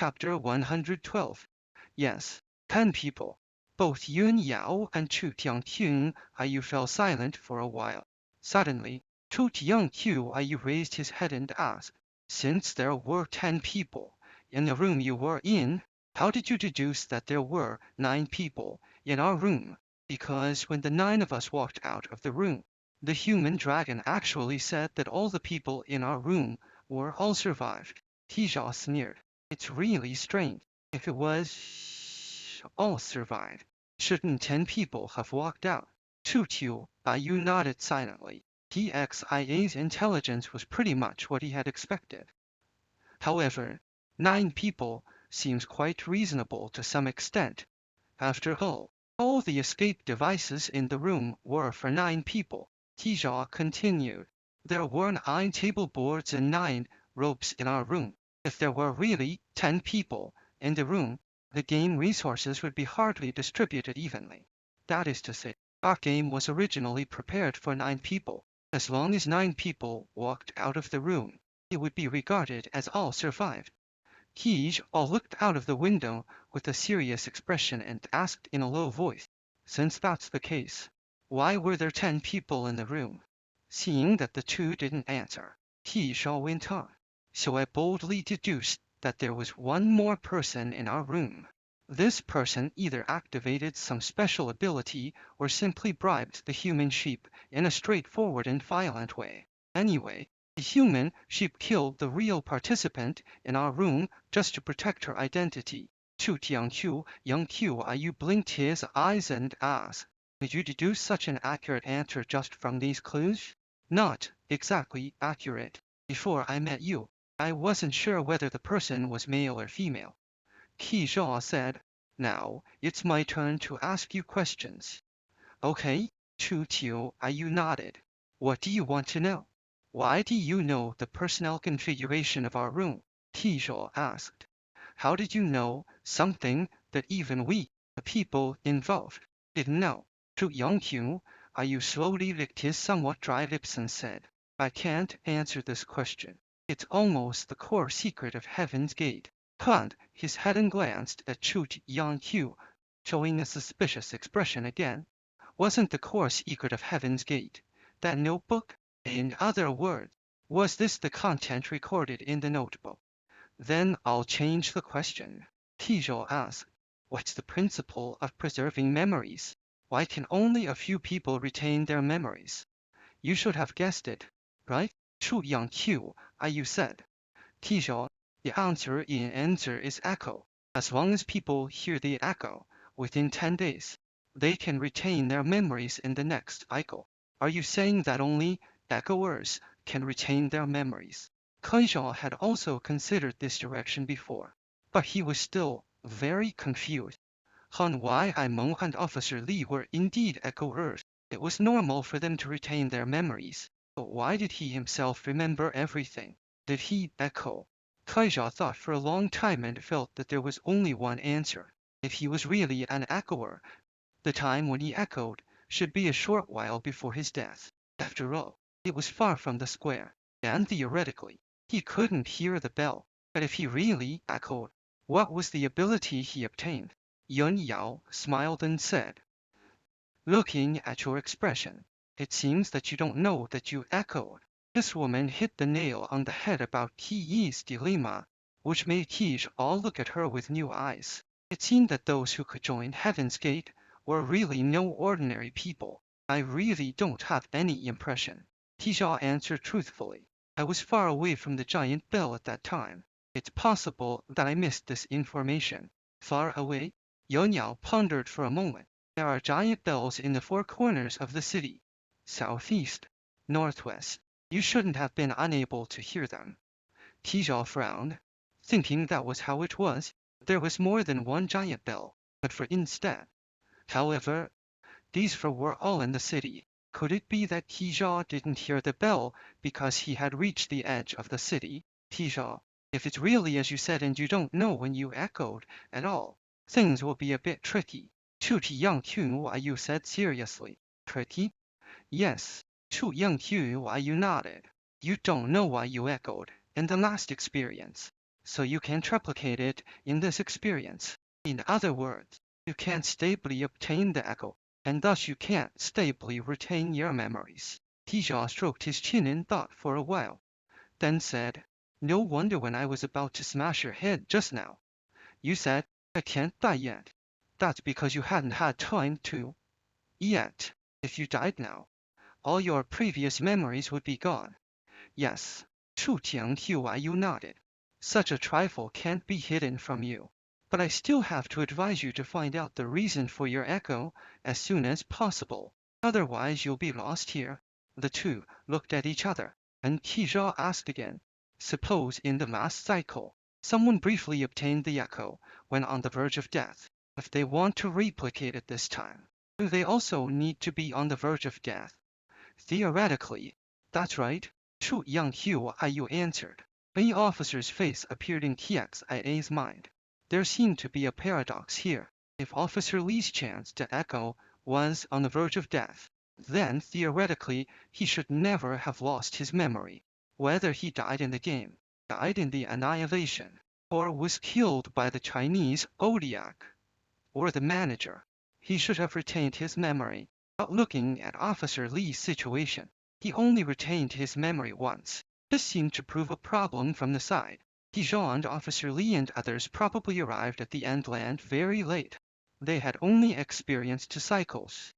Chapter 112. Yes, 10 people. Both Yun Yao and Chu Tianqun Ayu fell silent for a while. Suddenly, Chu Tianqun Ayu raised his head and asked, "Since there were 10 people in the room you were in, how did you deduce that there were 9 people in our room? Because when the 9 of us walked out of the room, the human dragon actually said that all the people in our room were all survived." Tijia sneered. "It's really strange. If it was all survived, shouldn't 10 people have walked out?" Chu Ayu nodded silently. TXIA's intelligence was pretty much what he had expected. However, 9 people seems quite reasonable to some extent. After all the escape devices in the room were for 9 people. Tijia continued. There were 9 table boards and 9 ropes in our room. If there were really 10 people in the room, the game resources would be hardly distributed evenly. That is to say, our game was originally prepared for 9 people. As long as 9 people walked out of the room, it would be regarded as all survived. Tijia looked out of the window with a serious expression and asked in a low voice, "Since that's the case, why were there 10 people in the room?" Seeing that the two didn't answer, Tijia went on. "So I boldly deduced that there was one more person in our room. This person either activated some special ability or simply bribed the human sheep in a straightforward and violent way. Anyway, the human sheep killed the real participant in our room just to protect her identity." Chu Tianqiu Ayu blinked his eyes and asked, "Did you deduce such an accurate answer just from these clues?" "Not exactly accurate. Before I met you, I wasn't sure whether the person was male or female," Tijia said. "Now, it's my turn to ask you questions." "Okay." Chu Ayu nodded. "What do you want to know?" "Why do you know the personnel configuration of our room?" Tijia asked. "How did you know something that even we, the people involved, didn't know?" Chu Ayu slowly licked his somewhat dry lips and said, "I can't answer this question. It's almost the core secret of Heaven's Gate." Turned his head and glanced at Chu Tianqiu, showing a suspicious expression again. "Wasn't the core secret of Heaven's Gate that notebook? In other words, was this the content recorded in the notebook?" "Then I'll change the question." Tijia asked, "What's the principle of preserving memories? Why can only a few people retain their memories?" "You should have guessed it, right?" Chu Ayu said. "Tijia, the answer is echo. As long as people hear the echo, within 10 days, they can retain their memories in the next cycle." "Are you saying that only echoers can retain their memories?" Keijia had also considered this direction before, but he was still very confused. Han Wai Meng and Officer Li were indeed echoers. It was normal for them to retain their memories, but why did he himself remember everything? Did he echo? Keijia thought for a long time and felt that there was only one answer. If he was really an echoer, the time when he echoed should be a short while before his death. After all, it was far from the square, and theoretically, he couldn't hear the bell. But if he really echoed, what was the ability he obtained? Yun Yao smiled and said, "Looking at your expression, it seems that you don't know that you echoed." This woman hit the nail on the head about Ti's dilemma, which made Tij all look at her with new eyes. It seemed that those who could join Heaven's Gate were really no ordinary people. "I really don't have any impression," Tijia answered truthfully. "I was far away from the giant bell at that time. It's possible that I missed this information." "Far away?" Yun Yao pondered for a moment. "There are giant bells in the 4 corners of the city. Southeast, northwest. You shouldn't have been unable to hear them." Tijia frowned, thinking that was how it was. There was more than one giant bell, but for instead. However, these were all in the city. Could it be that Tijia didn't hear the bell because he had reached the edge of the city? "Tijia, if it's really as you said and you don't know when you echoed at all, things will be a bit tricky." Chu Tianqiu said seriously. "Tricky?" "Yes." Chu Tianqiu nodded. "You don't know why you echoed in the last experience. so you can't replicate it in this experience. In other words, you can't stably obtain the echo, and thus you can't stably retain your memories. Tijia stroked his chin in thought for a while, then said, No wonder when I was about to smash your head just now, you said, I can't die yet. That's because you hadn't had time to. Yet, if you died now, all your previous memories would be gone. Yes, Chu Tiang Yu nodded. Such a trifle can't be hidden from you. But I still have to advise you to find out the reason for your echo as soon as possible. Otherwise you'll be lost here. The two looked at each other, and Tijia asked again. Suppose in the mass cycle, someone briefly obtained the echo when on the verge of death. If they want to replicate it this time, do they also need to be on the verge of death? Theoretically, that's right. Chu Yang answered. A officer's face appeared in TXIA's mind. There seemed to be a paradox here. If Officer Li's chance to echo was on the verge of death, then theoretically he should never have lost his memory. Whether he died in the game, died in the annihilation, or was killed by the Chinese Odiak, or the manager, he should have retained his memory. But looking at Officer Li's situation, he only retained his memory once. This seemed to prove a problem from the side. Dijon, Officer Li and others probably arrived at the end land very late. They had only experienced 2 cycles.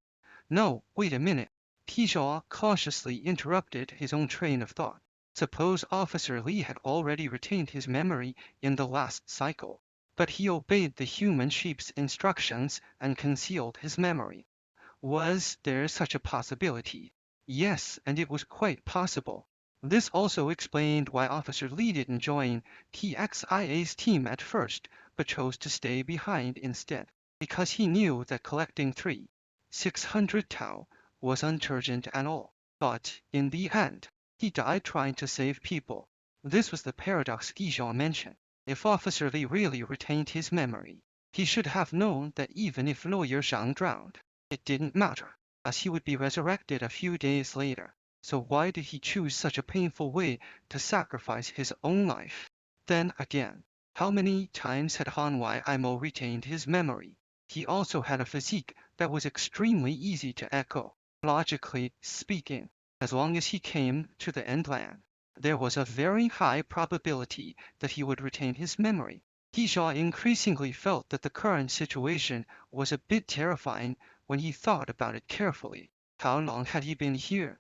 No, wait a minute. Dijon cautiously interrupted his own train of thought. Suppose Officer Li had already retained his memory in the last cycle, but he obeyed the human sheep's instructions and concealed his memory. Was there such a possibility? Yes, and it was quite possible. This also explained why Officer Li didn't join TXIA's team at first, but chose to stay behind instead, because he knew that collecting 600 Tau was urgent at all. But, in the end, he died trying to save people. This was the paradox Dijon mentioned. If Officer Li really retained his memory, he should have known that even if Lawyer Zhang drowned, it didn't matter, as he would be resurrected a few days later. So why did he choose such a painful way to sacrifice his own life? Then again, how many times had Han Wai Imo retained his memory? He also had a physique that was extremely easy to echo. Logically speaking, as long as he came to the end land, there was a very high probability that he would retain his memory. Tijia increasingly felt that the current situation was a bit terrifying when he thought about it carefully. How long had he been here?